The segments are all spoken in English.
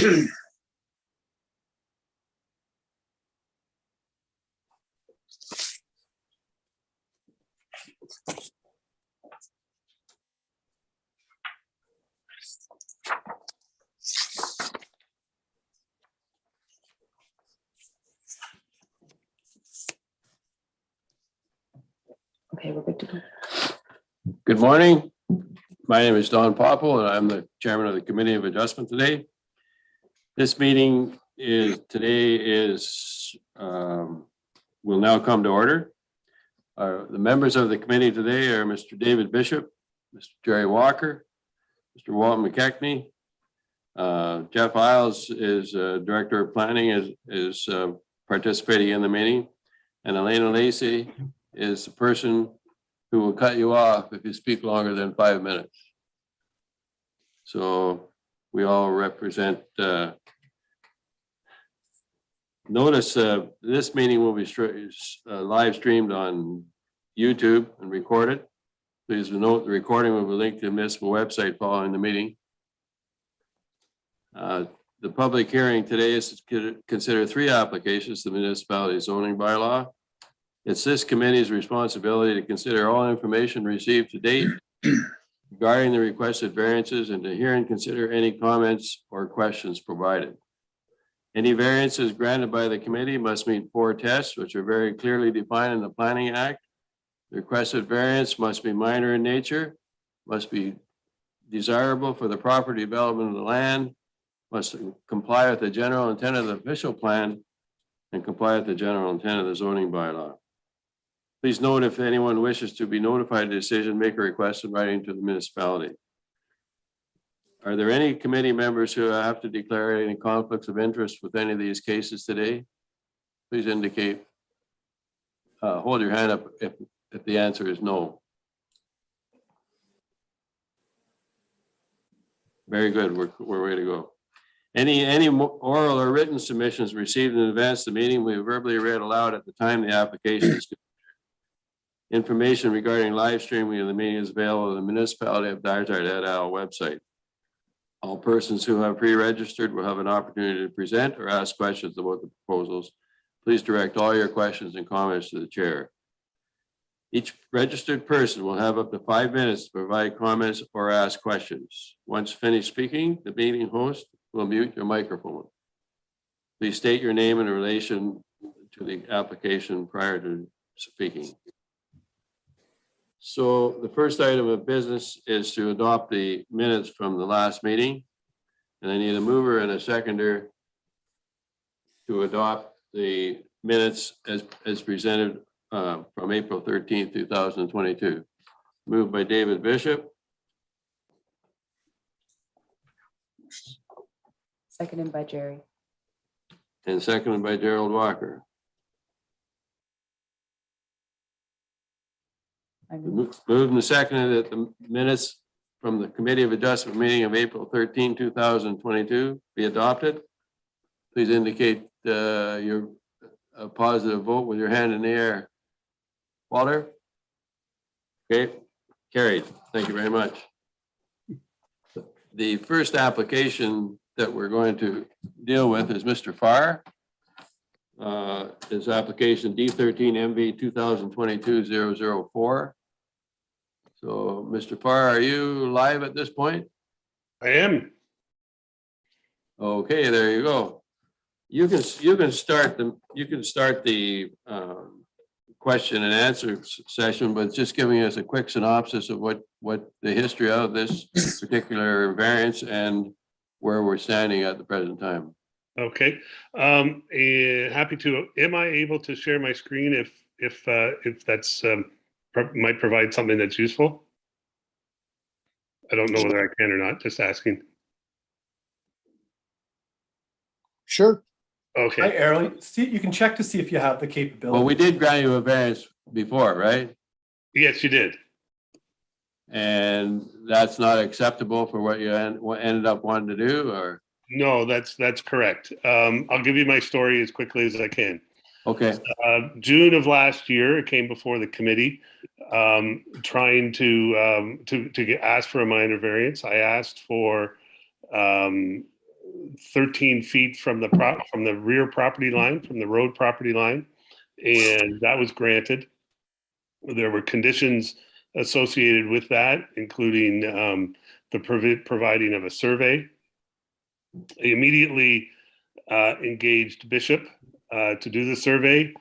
Okay, we're good to go. Good morning. My name is Don Popple, and I'm the chairman of the Committee of Adjustment today. This meeting will now come to order. The members of the committee today are Mr. David Bishop, Mr. Jerry Walker, Mr. Walt McKechnie. Jeff Isles is Director of Planning, is participating in the meeting, and Elena Lacey is the person who will cut you off if you speak longer than 5 minutes. So we all represent. Notice this meeting will be live streamed on YouTube and recorded. Please note the recording will be linked to the municipal website following the meeting. The public hearing today is to consider 3 applications to the municipality zoning bylaw. It's this committee's responsibility to consider all information received to date regarding the requested variances and to hear and consider any comments or questions provided. Any variances granted by the committee must meet 4 tests, which are very clearly defined in the Planning Act. The requested variance must be minor in nature, must be desirable for the proper development of the land, must comply with the general intent of the official plan, and comply with the general intent of the zoning bylaw. Please note if anyone wishes to be notified of the decision, make a request in writing to the municipality. Are there any committee members who have to declare any conflicts of interest with any of these cases today? Please indicate. Hold your hand up if the answer is no. Very good. We're ready to go. Any oral or written submissions received in advance of the meeting, we verbally read aloud at the time the application is. Information regarding live streaming of the meeting is available on the Municipality of Dysart et al. Website. All persons who have pre-registered will have an opportunity to present or ask questions about the proposals. Please direct all your questions and comments to the chair. Each registered person will have up to 5 minutes to provide comments or ask questions. Once finished speaking, the meeting host will mute your microphone. Please state your name in relation to the application prior to speaking. So the first item of business is to adopt the minutes from the last meeting. And I need a mover and a seconder to adopt the minutes as presented from April 13th, 2022. Moved by David Bishop. Seconded by Jerry. And seconded by Gerald Walker. Moved and seconded that the minutes from the Committee of Adjustment meeting of April 13, 2022 be adopted. Please indicate your positive vote with your hand in the air. Walter? Okay, carried. Thank you very much. The first application that we're going to deal with is Mr. Farr. His application D13MV 2022-004. So, Mr. Farr, are you live at this point? I am. Okay, there you go. You can start the question and answer session, but just giving us a quick synopsis of what the history of this particular variance and where we're standing at the present time. Okay. Happy to. Am I able to share my screen if that's might provide something that's useful? I don't know whether I can or not. Just asking. Sure. Okay. Hi, Errol. See, you can check to see if you have the capability. Well, we did grant you a variance before, right? Yes, you did. And that's not acceptable for what you ended up wanting to do, or? No, that's correct. I'll give you my story as quickly as I can. Okay. June of last year, it came before the committee trying to ask for a minor variance. I asked for 13 feet from the rear property line, from the road property line, and that was granted. There were conditions associated with that, including the providing of a survey. I immediately engaged Bishop to do the survey,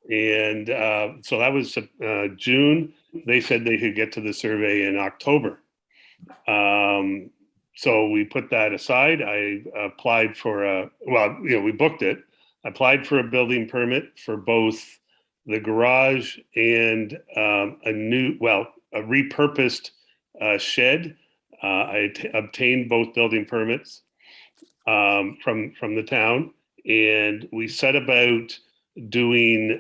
and so that was June. They said they could get to the survey in October. So we put that aside. I applied for we booked it. I applied for a building permit for both the garage and a repurposed shed. I obtained both building permits from the town, and we set about doing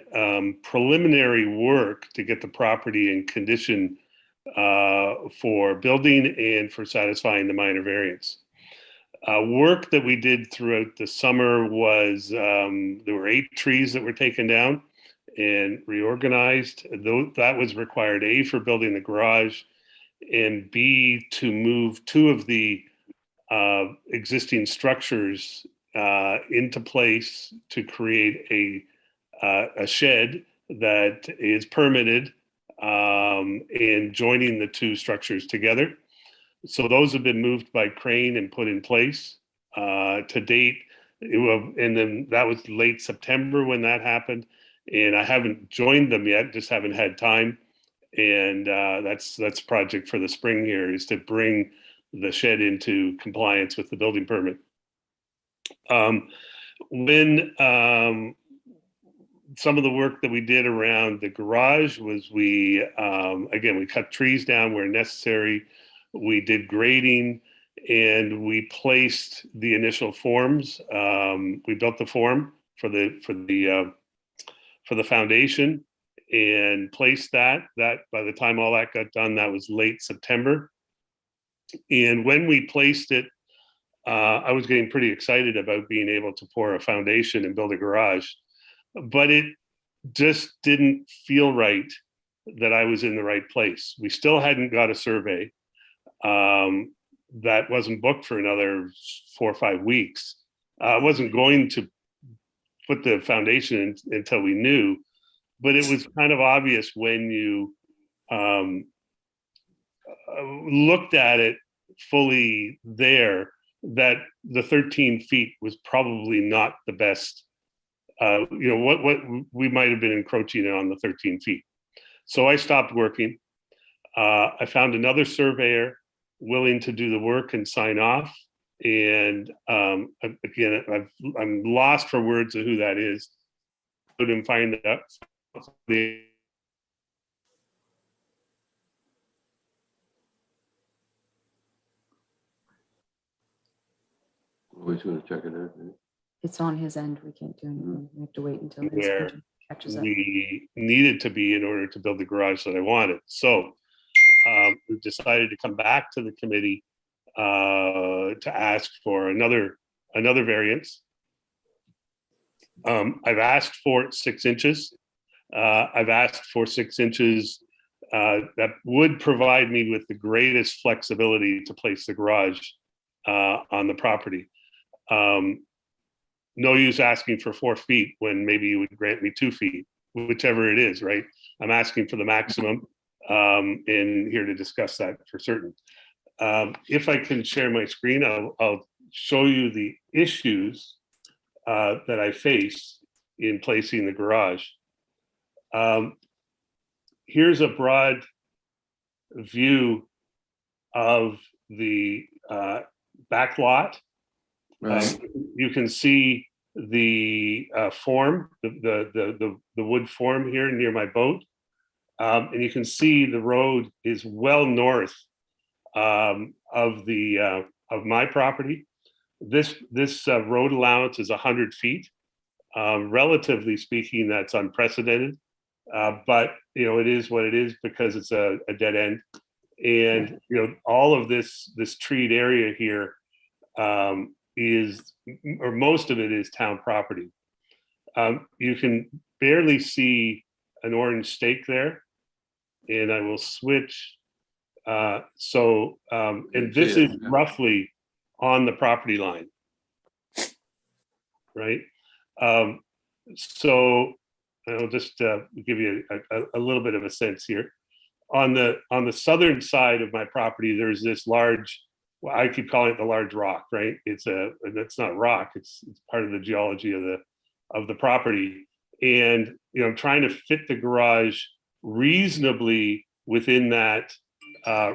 preliminary work to get the property in condition for building and for satisfying the minor variance. Work that we did throughout the summer was there were 8 trees that were taken down and reorganized. That was required, A, for building the garage, and B, to move 2 of the existing structures into place to create a shed that is permitted and joining the 2 structures together. So those have been moved by crane and put in place to date. And then that was late September when that happened. And I haven't joined them yet, just haven't had time. And that's a project for the spring here, is to bring the shed into compliance with the building permit. When some of the work that we did around the garage was we cut trees down where necessary. We did grading, and we placed the initial forms. We built the form for the foundation and placed that. That by the time all that got done, that was late September. And when we placed it, I was getting pretty excited about being able to pour a foundation and build a garage, but it just didn't feel right that I was in the right place. We still hadn't got a survey. That wasn't booked for another 4 or 5 weeks. I wasn't going to put the foundation in until we knew, but it was kind of obvious when you looked at it fully there that the 13 feet was probably not the best. What we might have been encroaching on the 13 feet. So I stopped working. I found another surveyor willing to do the work and sign off. And again, I'm lost for words of who that is. Couldn't find that. Always going to check it out. It's on his end. We can't do anything. We have to wait until his Where schedule catches up. we needed to be in order to build the garage that I wanted. So we decided to come back to the committee to ask for another variance. I've asked for 6 inches. I've asked for 6 inches that would provide me with the greatest flexibility to place the garage on the property. No use asking for 4 feet when maybe you would grant me 2 feet, whichever it is, right? I'm asking for the maximum and here to discuss that for certain. If I can share my screen, I'll show you the issues that I face in placing the garage. Here's a broad view of the back lot. Right. You can see the form, the wood form here near my boat, and you can see the road is well north of my property. This road allowance is 100 feet. Relatively speaking, that's unprecedented, but it is what it is because it's a dead end, and all of this treed area here is, or most of it is town property. You can barely see an orange stake there, and I will switch. And this is roughly on the property line. right? So I'll just give you a little bit of a sense here. On the southern side of my property, there's this large, well, I keep calling it the large rock, right? It's not rock, it's part of the geology of the property. And I'm trying to fit the garage reasonably within that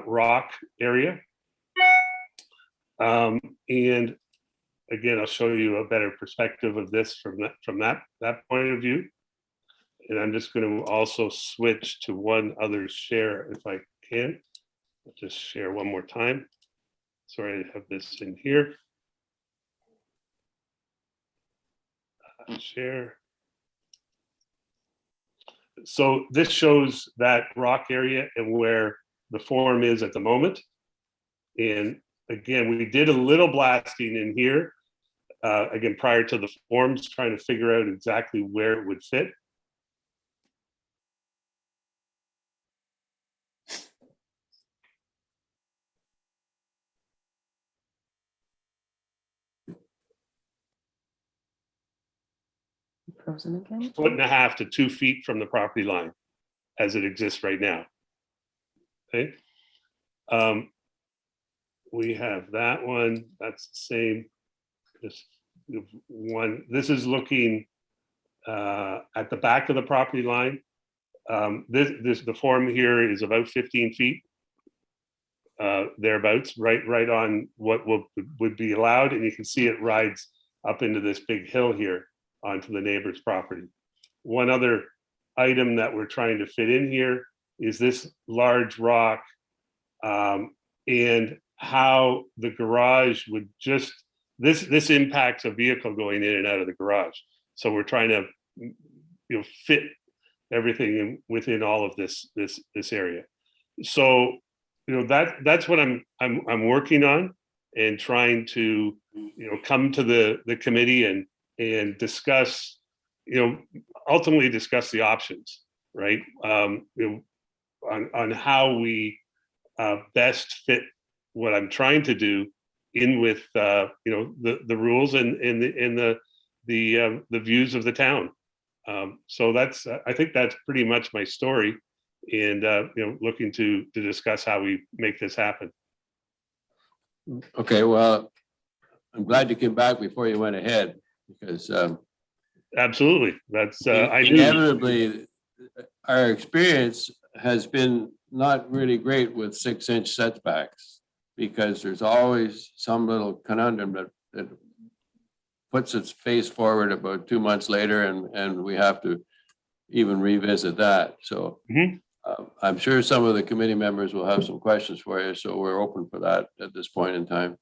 rock area. And again, I'll show you a better perspective of this from that point of view. And I'm just going to also switch to one other share if I can. I'll just share one more time. Sorry, I have this in here. Share. So this shows that rock area and where the form is at the moment. And again, we did a little blasting in here, again, prior to the forms, trying to figure out exactly where it would fit. Frozen again? 1.5 to 2 feet from the property line as it exists right now. Okay. We have that one, that's the same. This one, this is looking at the back of the property line. The form here is about 15 feet, thereabouts, right on what would be allowed, and you can see it rides up into this big hill here onto the neighbor's property. One other item that we're trying to fit in here is this large rock, and how the garage would just, this impacts a vehicle going in and out of the garage. So we're trying to fit everything within all of this area. So that's what I'm working on, and trying to come to the committee and discuss, ultimately discuss the options, right? On how we best fit what I'm trying to do in with the rules and the views of the town. So that's, I think that's pretty much my story, and looking to discuss how we make this happen. Okay, well, I'm glad you came back before you went ahead, because Absolutely, that's I knew. inevitably our experience has been not really great with 6-inch setbacks, because there's always some little conundrum that puts its face forward about 2 months later, and we have to even revisit that. So I'm sure some of the committee members will have some questions for you, so we're open for that at this point in time.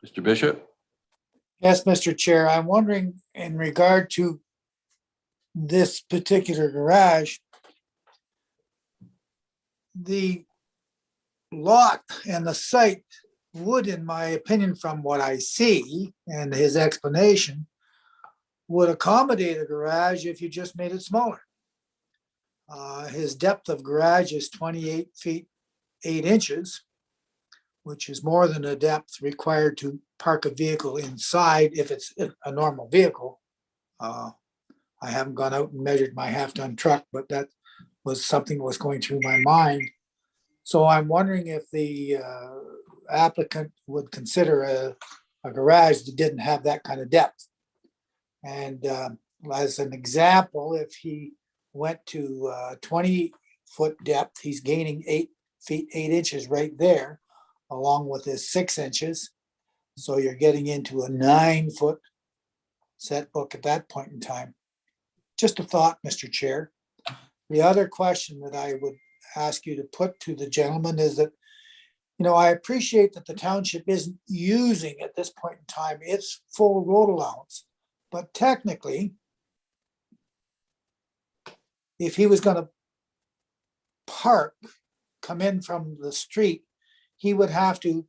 Mr. Bishop? Yes, Mr. Chair, I'm wondering in regard to this particular garage, the lot and the site would, in my opinion, from what I see and his explanation, would accommodate a garage if you just made it smaller. His depth of garage is 28 feet 8 inches, which is more than the depth required to park a vehicle inside if it's a normal vehicle. I haven't gone out and measured my half-ton truck, but that was something that was going through my mind. So I'm wondering if the applicant would consider a garage that didn't have that kind of depth. And as an example, if he went to 20-foot depth, he's gaining 8 feet 8 inches right there, along with his 6 inches. So you're getting into a 9-foot setback at that point in time. Just a thought, Mr. Chair. The other question that I would ask you to put to the gentleman is that, I appreciate that the township isn't using at this point in time its full road allowance, but technically, if he was going to come in from the street, he would have to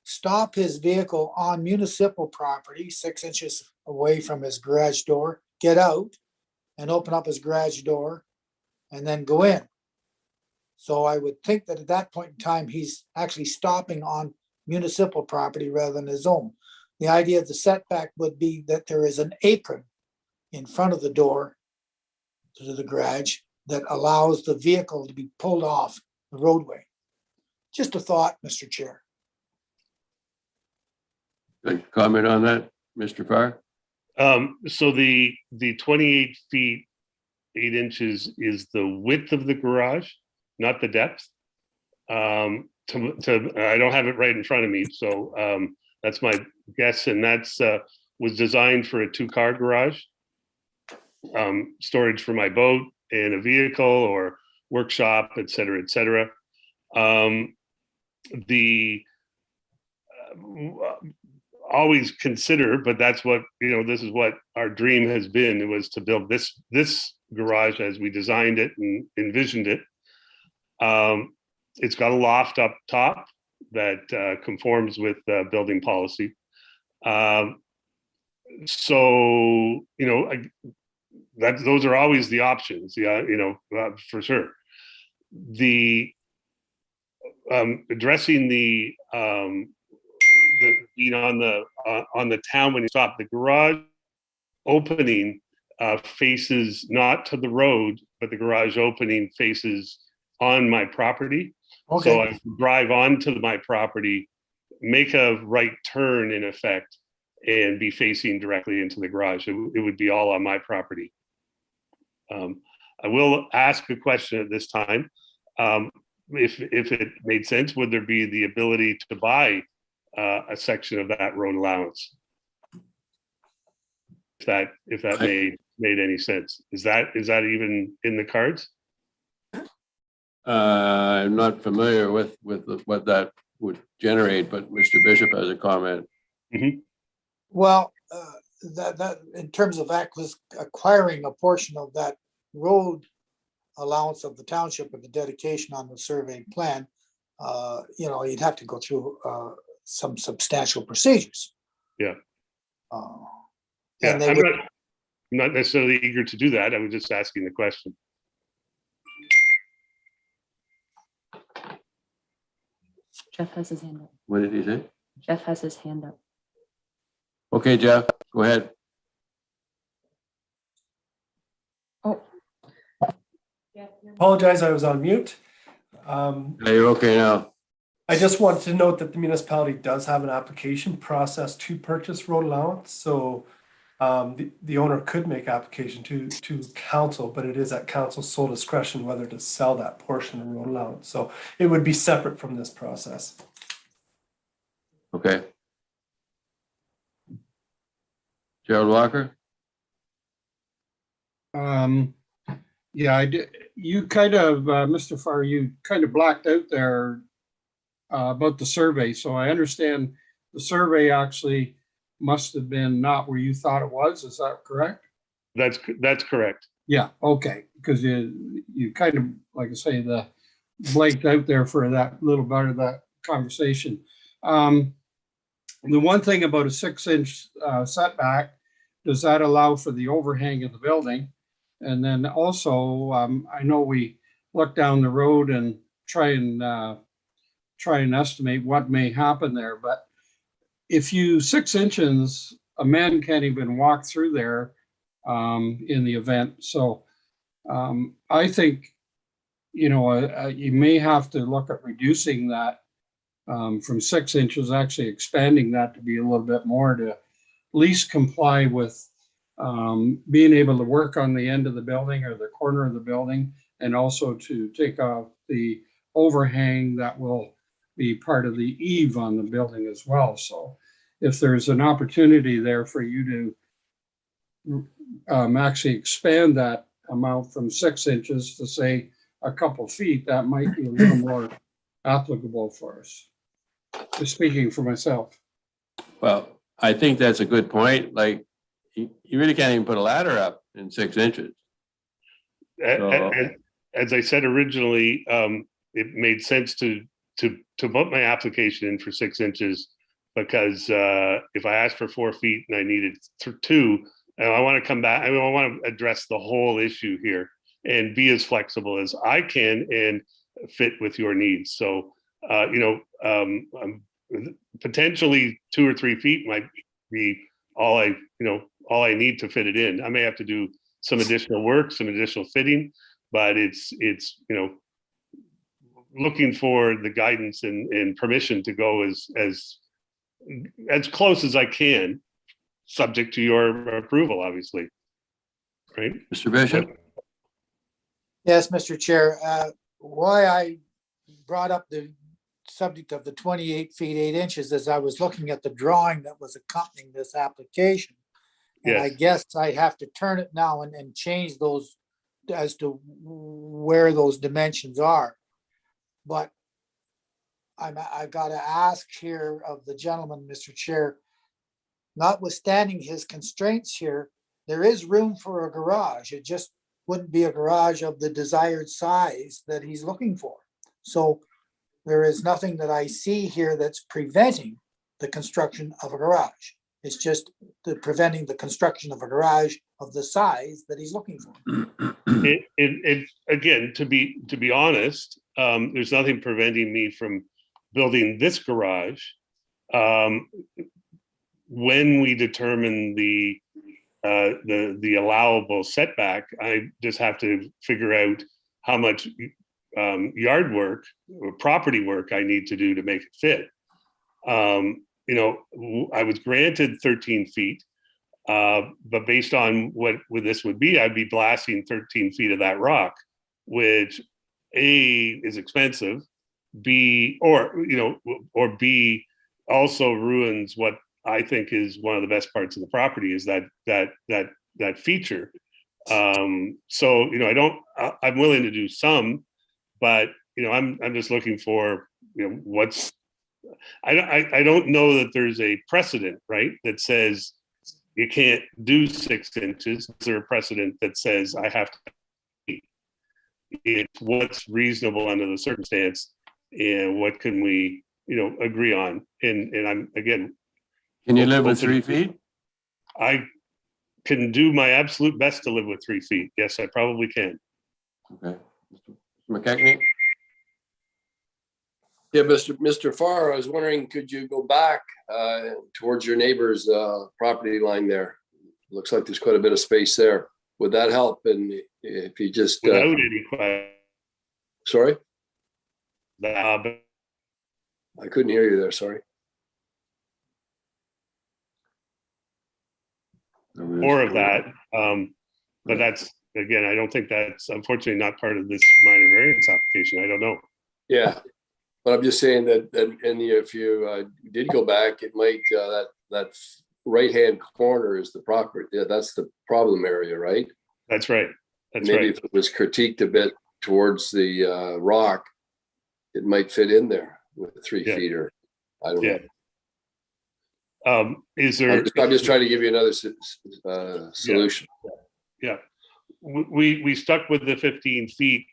stop his vehicle on municipal property, 6 inches away from his garage door, get out and open up his garage door and then go in. So I would think that at that point in time, he's actually stopping on municipal property rather than his own. The idea of the setback would be that there is an apron in front of the door to the garage that allows the vehicle to be pulled off the roadway. Just a thought, Mr. Chair. Good comment on that, Mr. Farr? So the 28 feet, 8 inches is the width of the garage, not the depth. I don't have it right in front of me, so that's my guess, and that's was designed for a 2-car garage. Storage for my boat and a vehicle or workshop, et cetera, et cetera. Always consider, but that's what, this is what our dream has been. It was to build this garage as we designed it and envisioned it. It's got a loft up top that conforms with building policy. So, those are always the options. Yeah, for sure. The addressing the on the town when you stop, the garage opening faces not to the road, but the garage opening faces on my property. Okay. So I can drive onto my property, make a right turn in effect, and be facing directly into the garage. It would be all on my property. I will ask a question at this time. If it made sense, would there be the ability to buy a section of that road allowance? If that made any sense, is that even in the cards? I'm not familiar with what that would generate, but Mr. Bishop has a comment. Well, that in terms of acquiring a portion of that road allowance of the township with the dedication on the survey plan, you'd have to go through some substantial procedures. Yeah. And they I'm would, not necessarily eager to do that. I was just asking the question. Jeff has his hand up. What did he say? Jeff has his hand up. Okay, Jeff, go ahead. Oh. Apologize, I was on mute. Yeah, you're okay now. I just wanted to note that the municipality does have an application process to purchase road allowance. So the owner could make application to council, but it is at council's sole discretion whether to sell that portion of road allowance. So it would be separate from this process. Okay. Gerald Walker? Yeah, I did. You kind of, Mr. Farr, you kind of blacked out there about the survey. So I understand the survey actually must have been not where you thought it was. Is that correct? That's correct. Yeah, okay. Because you kind of, like I say, the blanked out there for that little bit of that conversation. The one thing about a 6-inch setback, does that allow for the overhang of the building? And then also, I know we look down the road and try and estimate what may happen there. But if you 6 inches, a man can't even walk through there in the event. So I think, you may have to look at reducing that from 6 inches, actually expanding that to be a little bit more to at least comply with being able to work on the end of the building or the corner of the building, and also to take off the overhang that will be part of the eave on the building as well. So if there's an opportunity there for you to actually expand that amount from 6 inches to say a couple feet, that might be a little more applicable for us. Just speaking for myself. Well, I think that's a good point. Like, you really can't even put a ladder up in 6 inches. And as I said originally, it made sense to put my application in for 6 inches because if I asked for 4 feet and I needed 2, I want to come back. I want to address the whole issue here and be as flexible as I can and fit with your needs. So, I'm potentially 2 or 3 feet might be all I need to fit it in. I may have to do some additional work, some additional fitting, but it's looking for the guidance and permission to go as close as I can, subject to your approval, obviously. Right? Mr. Bishop? Yes, Mr. Chair, why I brought up the subject of the 28 feet, 8 inches as I was looking at the drawing that was accompanying this application. And I Yes. guess I have to turn it now and change those as to where those dimensions are. But I gotta ask here of the gentleman, Mr. Chair, notwithstanding his constraints here, there is room for a garage. It just wouldn't be a garage of the desired size that he's looking for. So there is nothing that I see here that's preventing the construction of a garage. It's just preventing the construction of a garage of the size that he's looking for. It again, to be honest, there's nothing preventing me from building this garage. When we determine the allowable setback, I just have to figure out how much yard work or property work I need to do to make it fit. I was granted 13 feet, but based on what this would be, I'd be blasting 13 feet of that rock, which A, is expensive, B, or B, also ruins what I think is one of the best parts of the property, is that feature. So I'm willing to do some, but I'm just looking for what's. I don't know that there's a precedent, right, that says you can't do 6 inches. Is there a precedent that says I have to? It's what's reasonable under the circumstance, and what can we agree on. And I'm again. Can you live with 3 feet? I can do my absolute best to live with 3 feet. Yes, I probably can. Okay. Mr. McKechnie? Yeah, Mr. Farr, I was wondering, could you go back towards your neighbor's property line there? Looks like there's quite a bit of space there. Would that help? And if you just, Without any question. sorry, But I couldn't hear you there, sorry. more of that. But that's, again, I don't think that's unfortunately not part of this minor variance application. I don't know. Yeah, but I'm just saying that, if you did go back, it might, that right-hand corner is the property. Yeah, that's the problem area, right? That's right. That's Maybe right. if it was critiqued a bit towards the rock, it might fit in there with 3 Yeah. feet, or I don't Yeah. know. Is there? I'm just trying to give you another solution. Yeah, we stuck with the 15 feet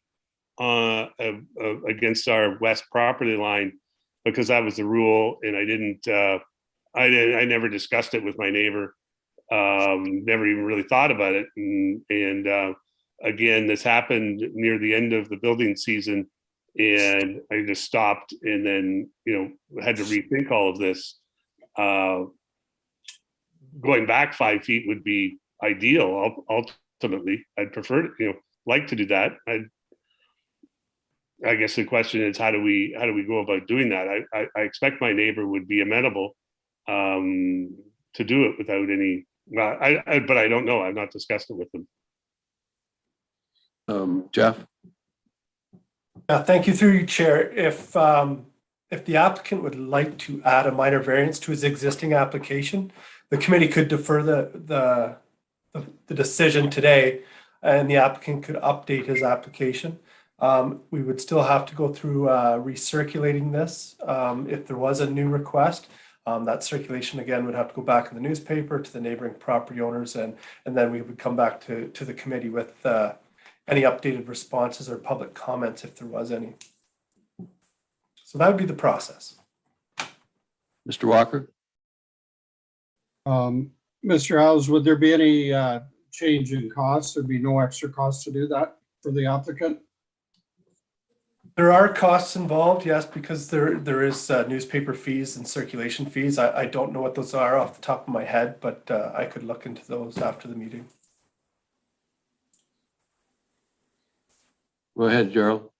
against our west property line because that was the rule, and I never discussed it with my neighbor. Never even really thought about it, and again, this happened near the end of the building season, and I just stopped, and then had to rethink all of this. Going back 5 feet would be ideal. Ultimately, I'd prefer to, like to do that. I guess the question is, how do we go about doing that? I expect my neighbor would be amenable to do it without any. Well, but I don't know. I've not discussed it with them. Jeff? Thank you through your chair. If the applicant would like to add a minor variance to his existing application, the committee could defer the decision today, and the applicant could update his application. We would still have to go through recirculating this. If there was a new request, that circulation again would have to go back in the newspaper to the neighboring property owners, and then we would come back to the committee with any updated responses or public comments if there was any. So that would be the process. Mr. Walker? Mr. Howes, would there be any change in costs? There'd be no extra cost to do that for the applicant? There are costs involved, yes, because there is newspaper fees and circulation fees. I don't know what those are off the top of my head, but I could look into those after the meeting. Go ahead, Gerald.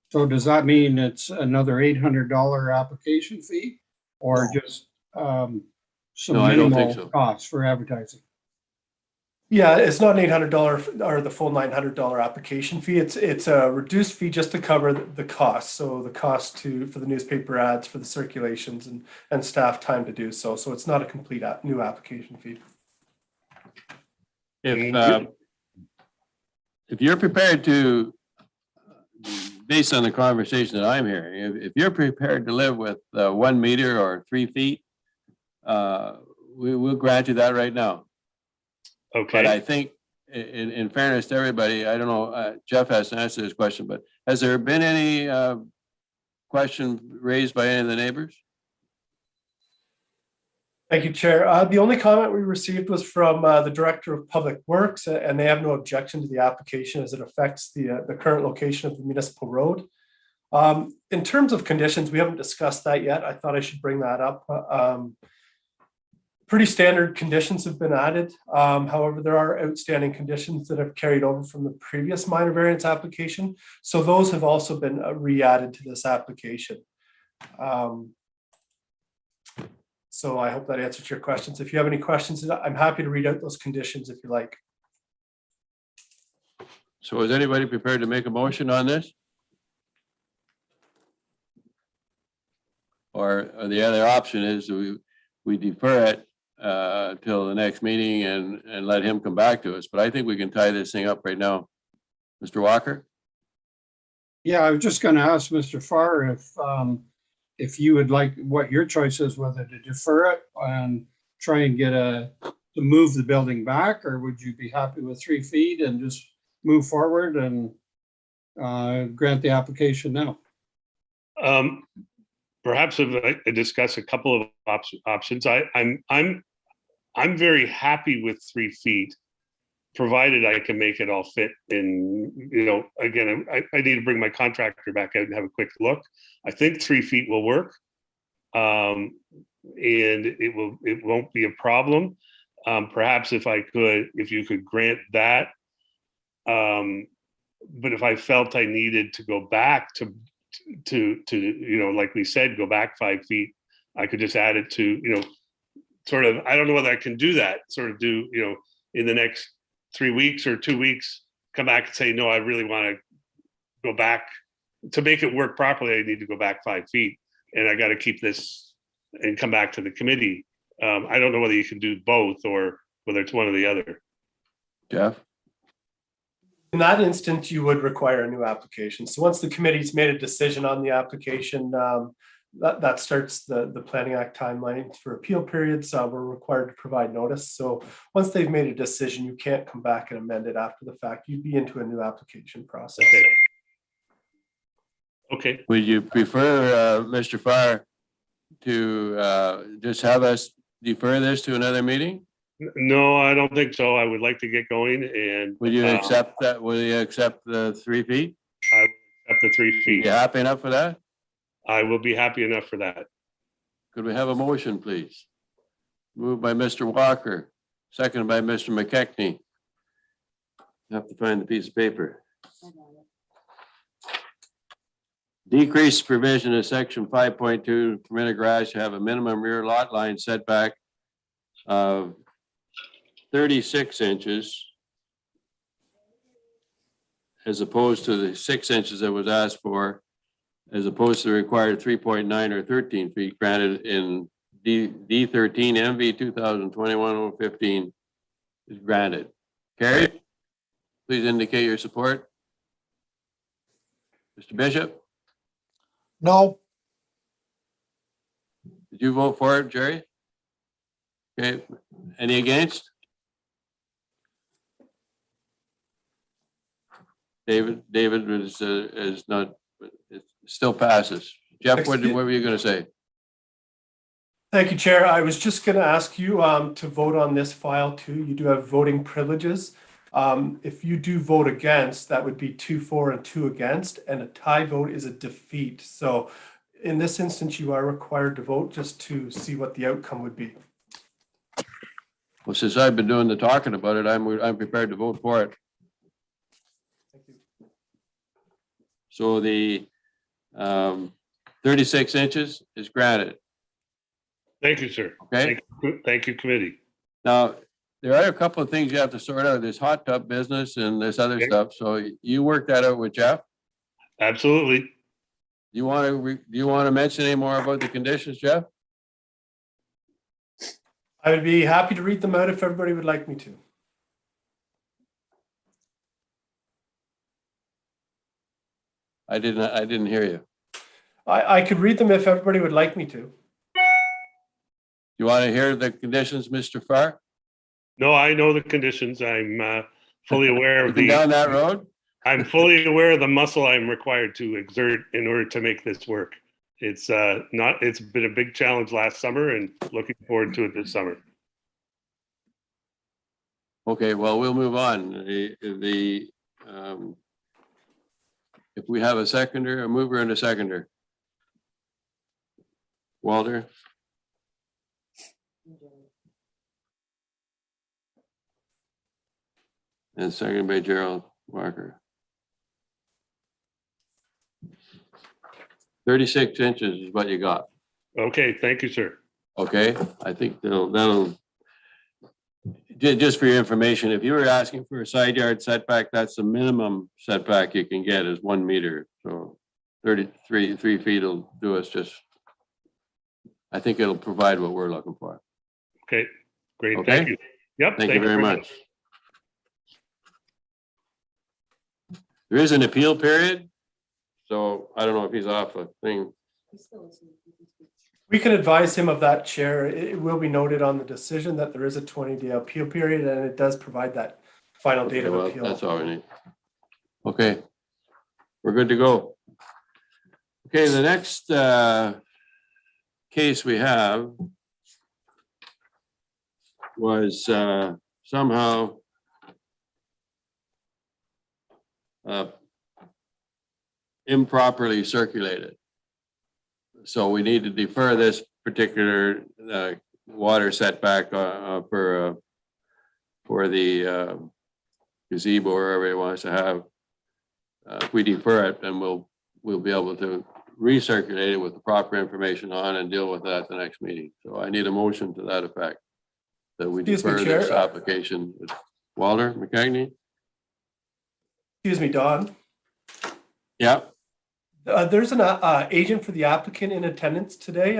So does that mean it's another $800 application fee or No. just some No, I don't think minimal so. costs for advertising? Yeah, it's not an $800 or the full $900 application fee. It's a reduced fee just to cover the cost. So the cost for the newspaper ads, for the circulations and staff time to do so. So it's not a complete new application fee. If you're prepared to, based on the conversation that I'm hearing, if you're prepared to live with 1 meter or 3 feet, we'll grant you that right now. But I Okay. think in fairness to everybody, I don't know, Jeff has to answer this question, but has there been any question raised by any of the neighbors? Thank you, Chair. The only comment we received was from the Director of Public Works, and they have no objection to the application as it affects the current location of the municipal road. In terms of conditions, we haven't discussed that yet. I thought I should bring that up. Pretty standard conditions have been added. However, there are outstanding conditions that have carried over from the previous minor variance application. So those have also been re-added to this application. So I hope that answers your questions. If you have any questions, I'm happy to read out those conditions if you like. So is anybody prepared to make a motion on this? Or the other option is we defer it till the next meeting and let him come back to us. But I think we can tie this thing up right now. Mr. Walker? Yeah, I was just going to ask Mr. Farr if you would like, what your choice is, whether to defer it and try and to move the building back, or would you be happy with 3 feet and just move forward and grant the application now? Perhaps if I discuss a couple of options. I'm very happy with 3 feet, provided I can make it all fit in. Again, I need to bring my contractor back out and have a quick look. I think 3 feet will work, and it won't be a problem. Perhaps if you could grant that. But if I felt I needed to go back to like we said, go back 5 feet, I could just add it to, sort of, I don't know whether I can do that, sort of do, in the next 3 weeks or 2 weeks, come back and say, no, I really want to go back. To make it work properly, I need to go back 5 feet, and I got to keep this and come back to the committee. I don't know whether you can do both or whether it's one or the other. Jeff? In that instance, you would require a new application. So once the committee's made a decision on the application, that starts the Planning Act timeline for appeal periods. We're required to provide notice. So once they've made a decision, you can't come back and amend it after the fact. You'd be into a new application process. Okay. Would you prefer, Mr. Farr, to just have us defer this to another meeting? No, I don't think so. I would like to get going, and Would you accept that? Will you accept the 3 feet? at the 3 You feet. happy enough for that? I will be happy enough for that. Could we have a motion, please? Moved by Mr. Walker, seconded by Mr. McKechnie. Have to find the piece of paper. Decrease provision of section 5.2, permit a garage to have a minimum rear lot line setback of 36 inches as opposed to the 6 inches that was asked for, as opposed to the required 3.9 or 13 feet granted in D13 MV 2021-015 is granted. Carried. Please indicate your support. Mr. Bishop, No, did you vote for it, Jerry? Okay, any against? David is not, it still passes. Jeff, what were you going to say? Thank you, Chair. I was just going to ask you to vote on this file too. You do have voting privileges. If you do vote against, that would be 2 for and 2 against, and a tie vote is a defeat. So in this instance, you are required to vote just to see what the outcome would be. Well, since I've been doing the talking about it, I'm prepared to vote for it. Thank you. So the 36 inches is granted. Thank you, sir. Okay. Thank you, committee. Now, there are a couple of things you have to sort out. There's hot tub business and there's other Okay. stuff. So you work that out with Jeff. Absolutely. Do you want to mention any more about the conditions, Jeff? I would be happy to read them out if everybody would like me to. I didn't hear you. I could read them if everybody would like me to. You want to hear the conditions, Mr. Farr? No, I know the conditions. I'm fully aware of Been down that road? I'm fully aware of the muscle I'm required to exert in order to make this work. It's been a big challenge last summer and looking forward to it this summer. Okay, well, we'll move on. If we have a seconder, a mover and a seconder. Walter? And second by Gerald Walker. 36 inches is what you got. Okay, thank you, sir. Okay, I think that'll just for your information, if you were asking for a side yard setback, that's the minimum setback you can get is 1 meter. So 3 feet will do us just, I think it'll provide what we're looking for. Okay, great. Okay. Thank you. Yep. Thank you very much. There is an appeal period. So I don't know if he's off a thing. We can advise him of that, Chair. It will be noted on the decision that there is a 20-day appeal period, and it does provide that final date Okay, of well, appeal. that's all we need. Okay, we're good to go. Okay, the next case we have was somehow improperly circulated. So we need to defer this particular water setback for the gazebo or wherever he wants to have. If we defer it, then we'll be able to recirculate it with the proper information on and deal with that at the next meeting. So I need a motion to that effect. That we Excuse me, defer Chair. this application. Walter McCagney? Excuse me, Don. Yeah. There's an agent for the applicant in attendance today.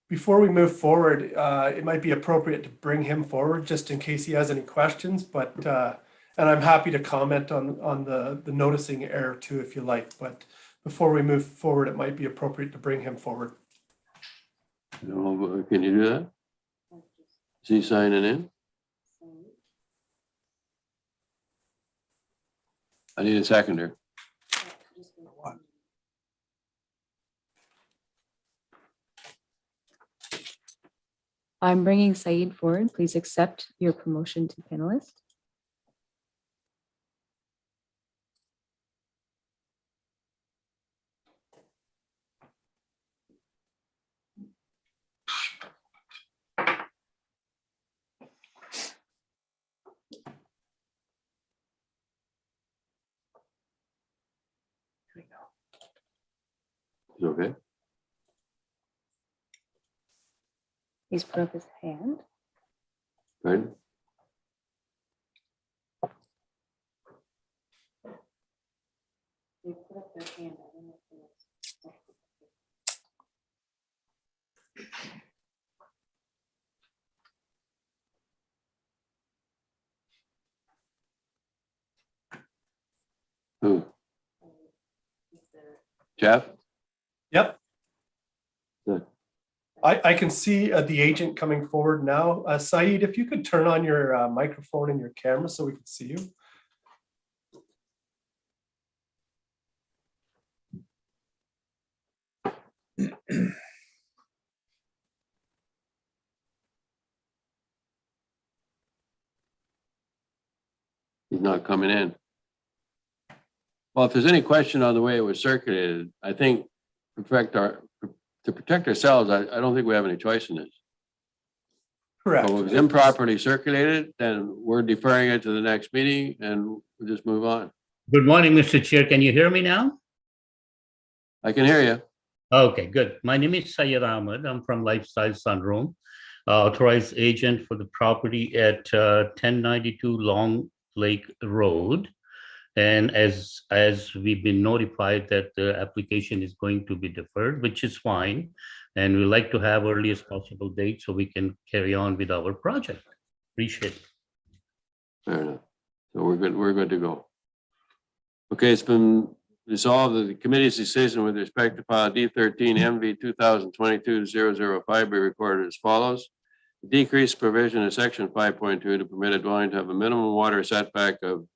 Before we move forward, it might be appropriate to bring him forward just in case he has any questions. But and I'm happy to comment on the noticing error too, if you like. But before we move forward, it might be appropriate to bring him forward. No, can you do that? Is he signing in? I need a seconder. I'm bringing Saeed forward. Please accept your promotion to panelist. Is it okay? He's put up his hand. Right? They put up their hand. I don't know if it Who? Jeff? Yep. Good. I can see the agent coming forward now. Saeed, if you could turn on your microphone and your camera so we can see you. he's not coming in. Well, if there's any question on the way it was circulated, I think to protect ourselves, I don't think we have any choice in this. Correct. So if it's improperly circulated, then we're deferring it to the next meeting and we'll just move on. Good morning, Mr. Chair. Can you hear me now? I can hear you. Okay, good. My name is Syed Ahmed. I'm from Lifestyle Sunroom, authorized agent for the property at 1092 Long Lake Road. And as we've been notified that the application is going to be deferred, which is fine. And we like to have earliest possible date so we can carry on with our project. Appreciate it. Fair enough. So we're good to go. Okay, it's been resolved that the committee's decision with respect to file D13 MV 2022-005 be recorded as follows. Decrease provision of section 5.2 to permit a dwelling to have a minimum water setback of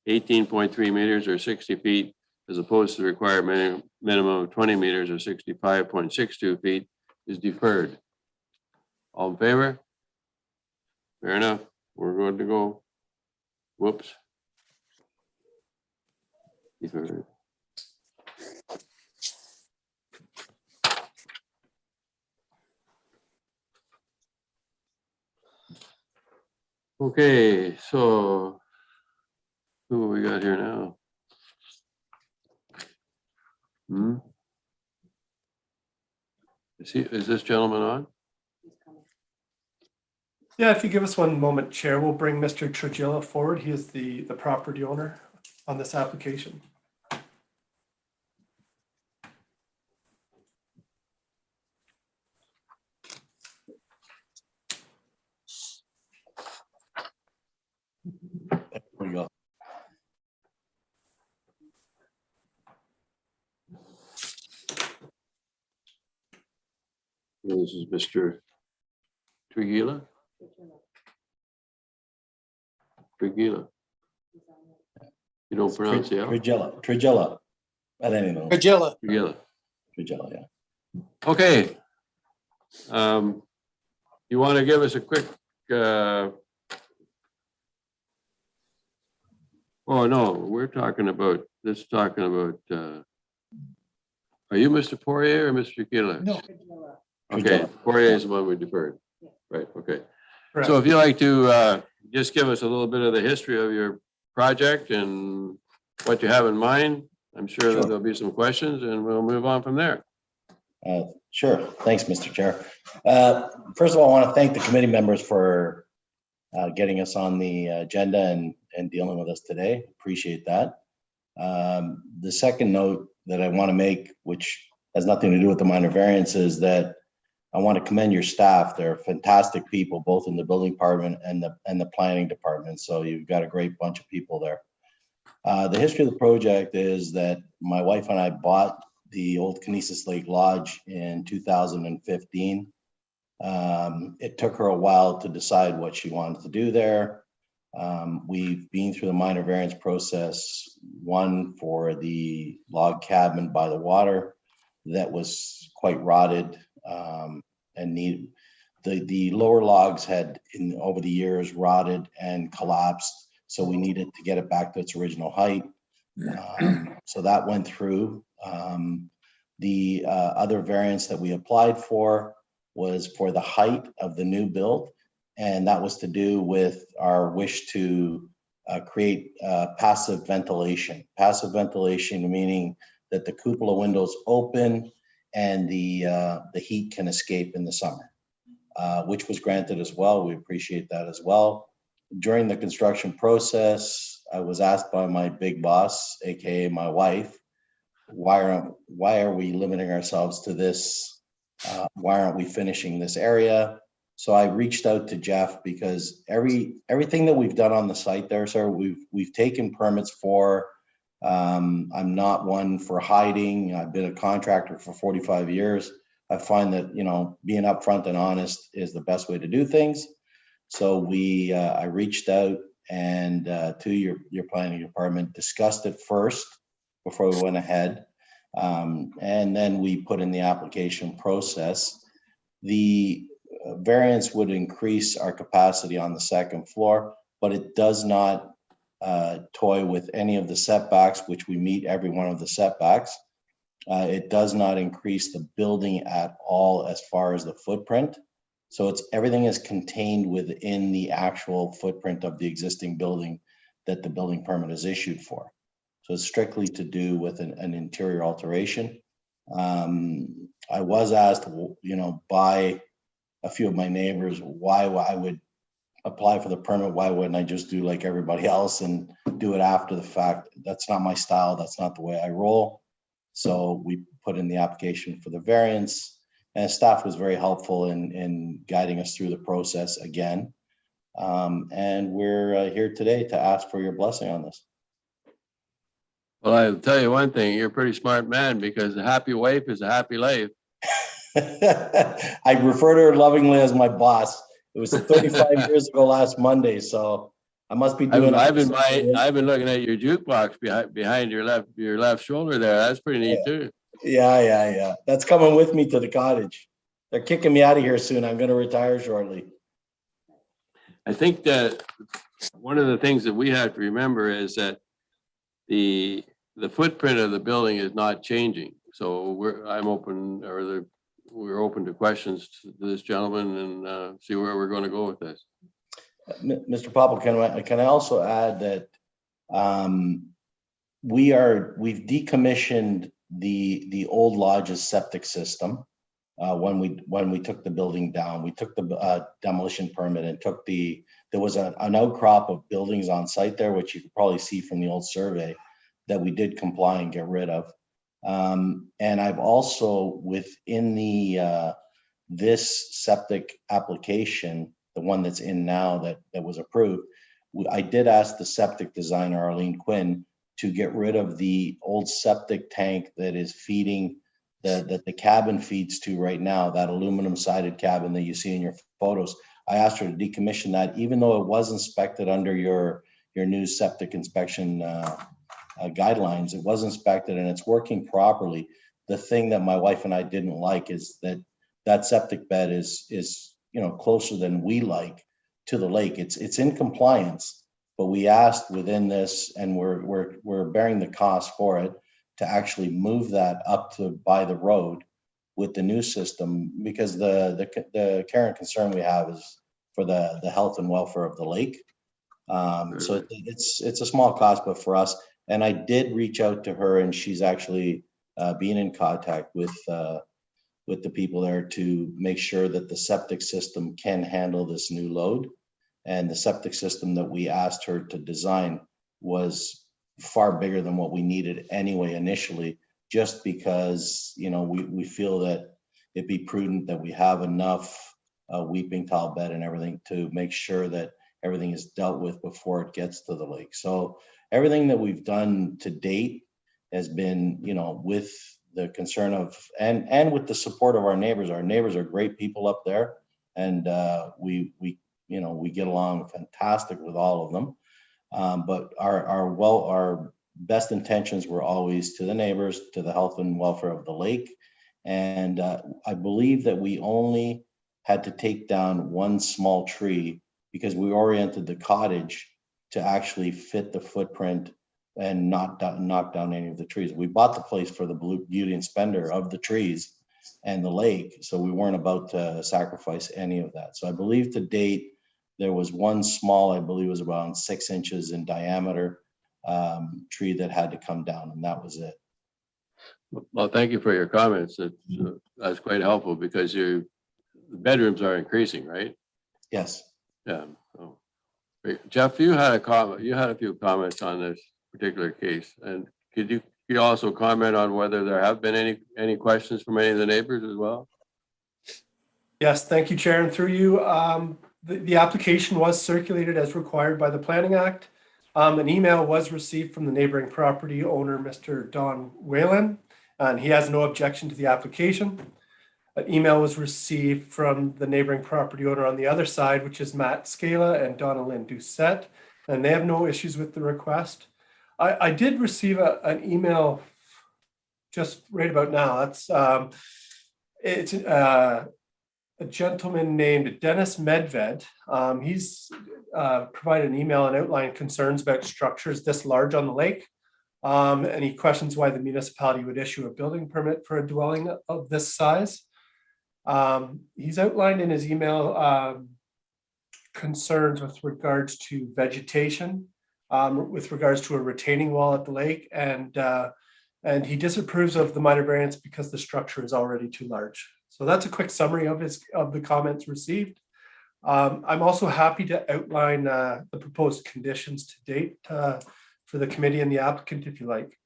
18.3 meters or 60 feet as opposed to the required minimum of 20 meters or 65.62 feet is deferred. All in favor? Fair enough. We're good to go. Whoops. Deferred. Okay, so who we got here now? Is this gentleman on? Yeah, if you give us one moment, Chair, we'll bring Mr. Trujillo forward. He is the property owner on this application. There we go. This is Mr. Trujillo. Trujillo. You don't pronounce the L? Trujillo. I don't even know. Regilla. Trujillo. Trujillo, yeah. Okay. You want to give us a quick, oh, no, we're talking about, are you Mr. Poirier or Mr. Gila? No. Okay, Poirier is the one we deferred. Right, okay. Correct. So if you'd like to just give us a little bit of the history of your project and what you have in mind, I'm sure that there'll be some questions and we'll move on from there. Sure. Thanks, Mr. Chair. First of all, I want to thank the committee members for getting us on the agenda and dealing with us today. Appreciate that. The second note that I want to make, which has nothing to do with the minor variance, is that I want to commend your staff. They're fantastic people, both in the building department and the planning department. So you've got a great bunch of people there. The history of the project is that my wife and I bought the old Kinesis Lake Lodge in 2015. It took her a while to decide what she wanted to do there. We've been through the minor variance process, one for the log cabin by the water that was quite rotted and the lower logs had over the years rotted and collapsed. So we needed to get it back to its original height. So that went through. The other variance that we applied for was for the height of the new build. And that was to do with our wish to create passive ventilation. Passive ventilation meaning that the cupola windows open and the heat can escape in the summer, which was granted as well. We appreciate that as well. During the construction process, I was asked by my big boss, AKA my wife, why are we limiting ourselves to this? Why aren't we finishing this area? So I reached out to Jeff because everything that we've done on the site there, sir, we've taken permits for. I'm not one for hiding. I've been a contractor for 45 years. I find that, being upfront and honest is the best way to do things. So I reached out and to your planning department, discussed it first before we went ahead. And then we put in the application process. The variance would increase our capacity on the second floor, but it does not toy with any of the setbacks, which we meet every one of the setbacks. It does not increase the building at all as far as the footprint. So everything is contained within the actual footprint of the existing building that the building permit is issued for. So it's strictly to do with an interior alteration. I was asked, by a few of my neighbors why I would apply for the permit. Why wouldn't I just do like everybody else and do it after the fact? That's not my style. That's not the way I roll. So we put in the application for the variance, and staff was very helpful in guiding us through the process again. And we're here today to ask for your blessing on this. Well, I'll tell you one thing, you're a pretty smart man, because a happy wife is a happy life. I refer to her lovingly as my boss. It was 35 years ago last Monday, so I must be doing. I've been looking at your jukebox behind your left shoulder there. That's pretty neat too. Yeah. That's coming with me to the cottage. They're kicking me out of here soon. I'm going to retire shortly. I think that one of the things that we have to remember is that the footprint of the building is not changing. So we're open to questions to this gentleman and see where we're going to go with this. Mr. Popple, can I also add that we've decommissioned the old lodge's septic system when we took the building down. We took the demolition permit and there was an outcrop of buildings on site there, which you could probably see from the old survey, that we did comply and get rid of. And I've also, within this septic application, the one that's in now that was approved, I did ask the septic designer, Arlene Quinn, to get rid of the old septic tank that is feeding that the cabin feeds to right now, that aluminum sided cabin that you see in your photos. I asked her to decommission that, even though it was inspected under your new septic inspection guidelines. It was inspected and it's working properly. The thing that my wife and I didn't like is that septic bed is closer than we like to the lake. It's in compliance, but we asked within this, and we're bearing the cost for it, to actually move that up to by the road with the new system, because the current concern we have is for the health and welfare of the lake. So it's a small cost, but for us. And I did reach out to her, and she's actually being in contact with the people there to make sure that the septic system can handle this new load. And the septic system that we asked her to design was far bigger than what we needed anyway initially, just because we feel that it'd be prudent that we have enough weeping tile bed and everything to make sure that everything is dealt with before it gets to the lake. So everything that we've done to date has been, with the concern of, and with the support of our neighbors. Our neighbors are great people up there, and we get along fantastic with all of them. But our best intentions were always to the neighbors, to the health and welfare of the lake. And I believe that we only had to take down one small tree because we oriented the cottage to actually fit the footprint and not knock down any of the trees. We bought the place for the beauty and splendor of the trees and the lake, so we weren't about to sacrifice any of that. So I believe to date, there was one small, I believe it was around 6 inches in diameter, tree that had to come down, and that was it. Well, thank you for your comments. That's quite helpful, because the bedrooms are increasing, right? Yes. Yeah. Oh. Jeff, you had a comment. You had a few comments on this particular case, and could you also comment on whether there have been any questions from any of the neighbors as well? Yes, thank you, Chair, and through you. The application was circulated as required by the Planning Act. An email was received from the neighboring property owner, Mr. Don Whalen, and he has no objection to the application. An email was received from the neighboring property owner on the other side, which is Matt Scala and Donna Lynn Doucette, and they have no issues with the request. I did receive an email just right about now. a gentleman named Dennis Medved. He's provided an email and outlined concerns about structures this large on the lake. And he questions why the municipality would issue a building permit for a dwelling of this size. He's outlined in his email concerns with regards to vegetation, with regards to a retaining wall at the lake, and he disapproves of the minor variance because the structure is already too large. So that's a quick summary of the comments received. I'm also happy to outline the proposed conditions to date for the committee and the applicant, if you like.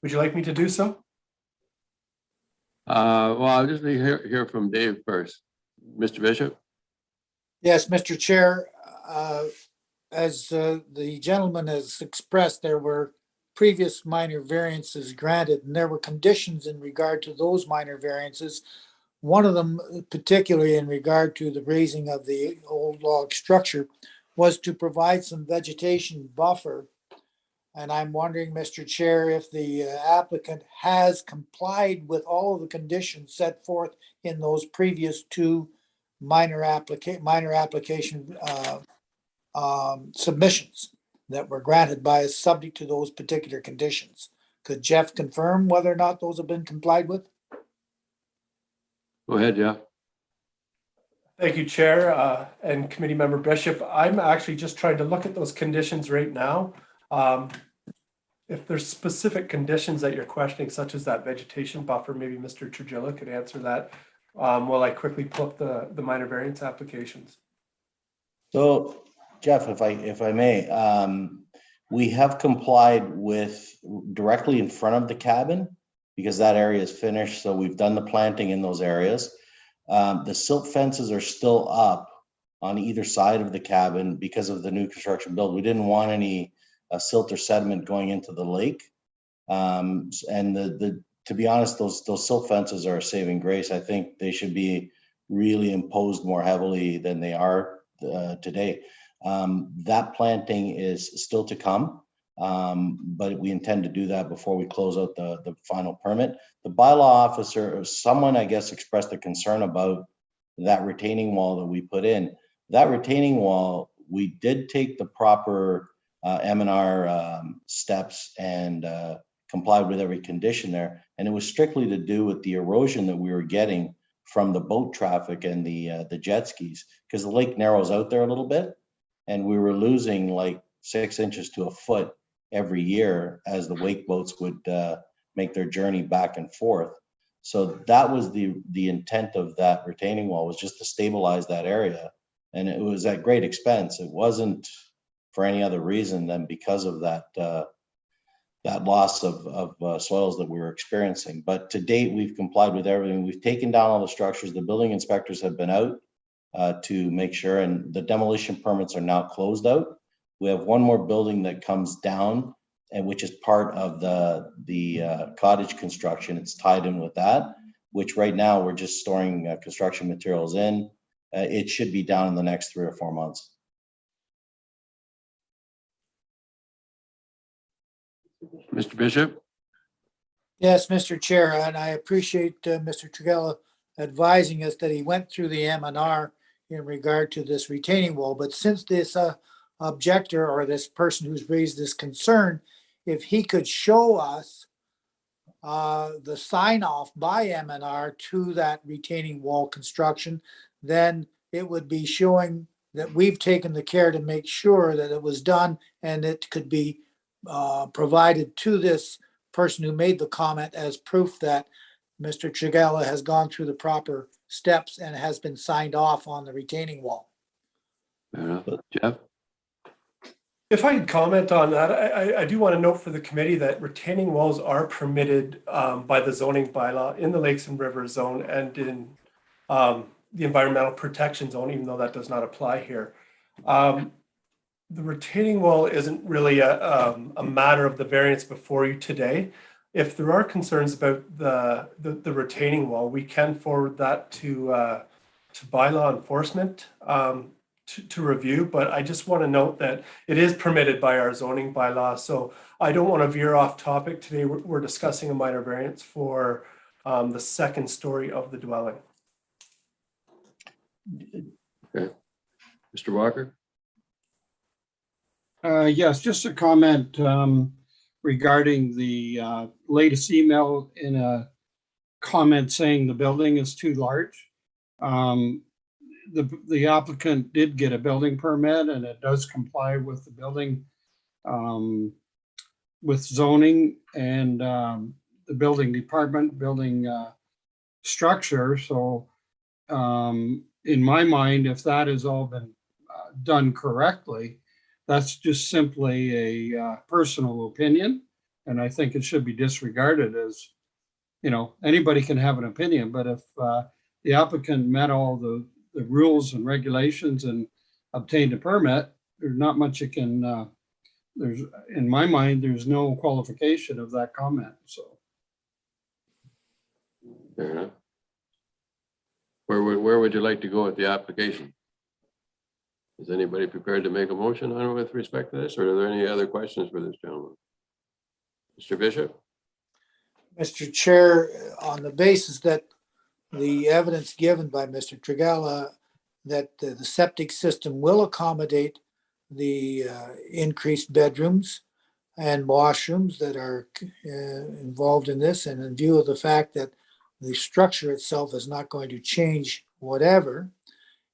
Would you like me to do so? Well, I'll just hear from Dave first. Mr. Bishop? Yes, Mr. Chair, as the gentleman has expressed, there were previous minor variances granted, and there were conditions in regard to those minor variances. One of them, particularly in regard to the raising of the old log structure, was to provide some vegetation buffer. And I'm wondering, Mr. Chair, if the applicant has complied with all of the conditions set forth in those previous two minor application submissions that were granted by us subject to those particular conditions. Could Jeff confirm whether or not those have been complied with? Go ahead, Jeff. Thank you, Chair, and Committee Member Bishop. I'm actually just trying to look at those conditions right now. If there's specific conditions that you're questioning, such as that vegetation buffer, maybe Mr. Trujillo could answer that while I quickly pull up the minor variance applications. So, Jeff, if I may, we have complied with directly in front of the cabin because that area is finished. So we've done the planting in those areas. The silt fences are still up on either side of the cabin because of the new construction build. We didn't want any silt or sediment going into the lake. And to be honest, those silt fences are a saving grace. I think they should be really imposed more heavily than they are today. That planting is still to come, but we intend to do that before we close out the final permit. The bylaw officer, someone I guess expressed a concern about that retaining wall that we put in. That retaining wall, we did take the proper M&R steps and complied with every condition there. And it was strictly to do with the erosion that we were getting from the boat traffic and the jet skis, because the lake narrows out there a little bit. And we were losing like 6 inches to a foot every year as the wake boats would make their journey back and forth. So that was the intent of that retaining wall, was just to stabilize that area. And it was at great expense. It wasn't for any other reason than because of that that loss of soils that we were experiencing. But to date, we've complied with everything. We've taken down all the structures. The building inspectors have been out to make sure, and the demolition permits are now closed out. We have one more building that comes down, and which is part of the cottage construction. It's tied in with that, which right now we're just storing construction materials in. It should be down in the next 3 or 4 months. Mr. Bishop? Yes, Mr. Chair, and I appreciate Mr. Trujillo advising us that he went through the M&R in regard to this retaining wall. But since this objector or this person who's raised this concern, if he could show us the sign off by M&R to that retaining wall construction, then it would be showing that we've taken the care to make sure that it was done and it could be provided to this person who made the comment as proof that Mr. Trujillo has gone through the proper steps and has been signed off on the retaining wall. Fair enough. Jeff? If I could comment on that, I do want to note for the committee that retaining walls are permitted by the zoning bylaw in the Lakes and Rivers Zone and in the Environmental Protection Zone, even though that does not apply here. The retaining wall isn't really a matter of the variance before you today. If there are concerns about the retaining wall, we can forward that to bylaw enforcement to review, but I just want to note that it is permitted by our zoning bylaw. So I don't want to veer off topic. Today, we're discussing a minor variance for the second story of the dwelling. Mr. Walker? Yes, just a comment regarding the latest email in a comment saying the building is too large. The applicant did get a building permit and it does comply with the building with zoning and the building department, building structure. So in my mind, if that has all been done correctly, that's just simply a personal opinion. And I think it should be disregarded as, anybody can have an opinion, but if the applicant met all the rules and regulations and obtained a permit, there's not much you can, in my mind, there's no qualification of that comment, so. Fair enough. Where would you like to go with the application? Is anybody prepared to make a motion on it with respect to this, or are there any other questions for this gentleman? Mr. Bishop? Mr. Chair, on the basis that the evidence given by Mr. Trigala that the septic system will accommodate the increased bedrooms and washrooms that are involved in this, and in view of the fact that the structure itself is not going to change whatever,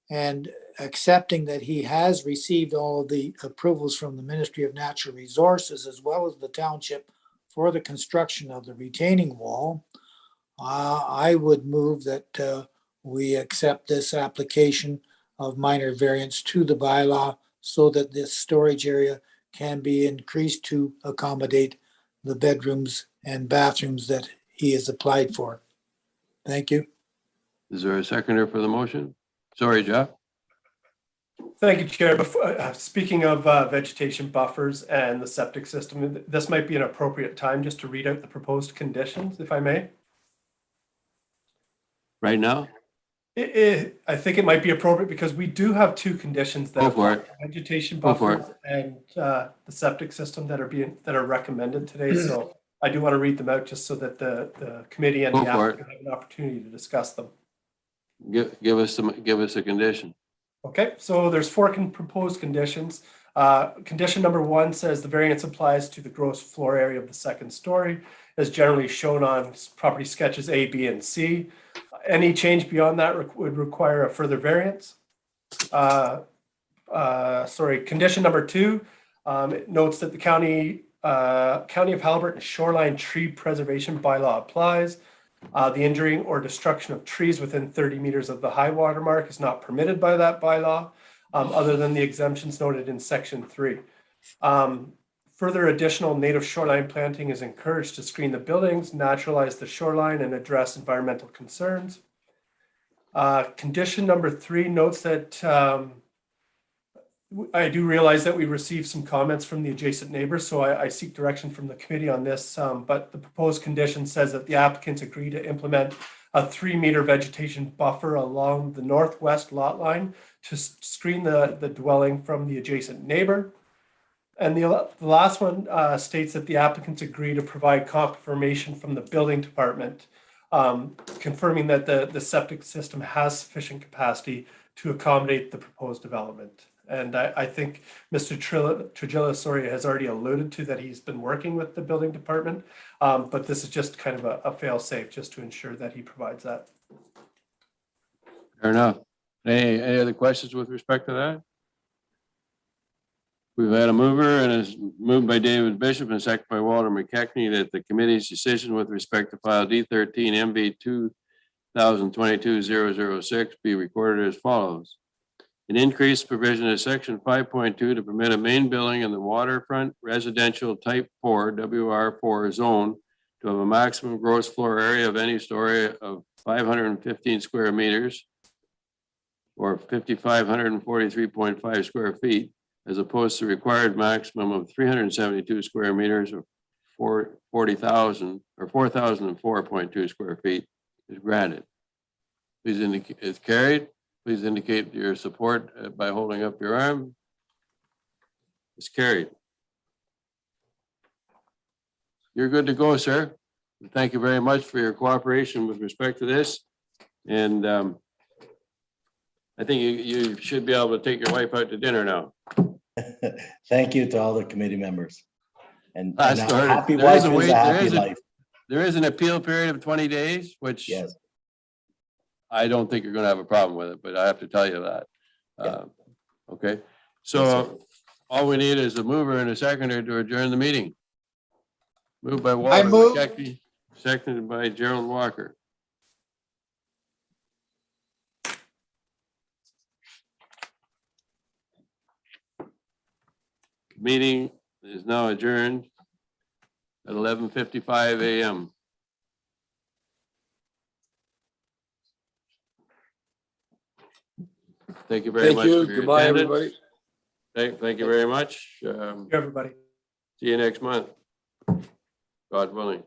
and accepting that he has received all of the approvals from the Ministry of Natural Resources as well as the township for the construction of the retaining wall, I would move that we accept this application of minor variance to the bylaw so that this storage area can be increased to accommodate the bedrooms and bathrooms that he has applied for. Thank you. Is there a seconder for the motion? Sorry, Jeff. Thank you, Chair. Before, speaking of vegetation buffers and the septic system, this might be an appropriate time just to read out the proposed conditions, if I may. Right now? I think it might be appropriate because we do have two conditions that Go for it. vegetation Go for buffers and the septic system that are recommended today. So I do want to read them out just so that the committee and Go the for applicant have an opportunity to discuss them. Give us a condition. Okay, so there's four proposed conditions. Condition number 1 says the variance applies to the gross floor area of the second story, as generally shown on property sketches A, B, and C. Any change beyond that would require a further variance. Condition number 2, it notes that the County of Haliburton shoreline tree preservation bylaw applies. The injuring or destruction of trees within 30 meters of the high water mark is not permitted by that bylaw, other than the exemptions noted in section 3. Further additional native shoreline planting is encouraged to screen the buildings, naturalize the shoreline, and address environmental concerns. Condition number 3 notes that I do realize that we received some comments from the adjacent neighbors, so I seek direction from the committee on this. But the proposed condition says that the applicants agree to implement a 3-meter vegetation buffer along the northwest lot line to screen the dwelling from the adjacent neighbor. And the last one states that the applicants agree to provide confirmation from the building department, confirming that the septic system has sufficient capacity to accommodate the proposed development. And I think Mr. Trigila, has already alluded to that he's been working with the building department, but this is just kind of a fail-safe just to ensure that he provides that. Fair enough. Any other questions with respect to that? We've had a mover and it's moved by David Bishop and seconded by Walter McKechnie that the committee's decision with respect to file D13 MB 2022-006 be recorded as follows. An increased provision of section 5.2 to permit a main building in the waterfront residential type 4 WR4 zone to have a maximum gross floor area of any story of 515 square meters or 5,543.5 square feet, as opposed to required maximum of 372 square meters or 40,000 or 4,004.2 square feet is granted. Please indicate it's carried. please indicate your support by holding up your arm. It's carried. You're good to go, sir. Thank you very much for your cooperation with respect to this. And I think you should be able to take your wife out to dinner now. Thank you to all the committee members. And That's a all right. happy There is wife a is wait- a there happy is a- life. There is an appeal period of 20 days, which Yes, I don't think you're gonna have a problem with it, but I have to tell you that. Yeah. Okay, Yes, so all we need is a mover and a seconder to adjourn the meeting. Moved by Walter move. McKechnie, seconded by Gerald Walker. Meeting is now adjourned at 11:55 a.m. Thank you very Thank much. you. for your Goodbye, attendance. everybody. Thank you very much. Everybody. See you next month. God willing.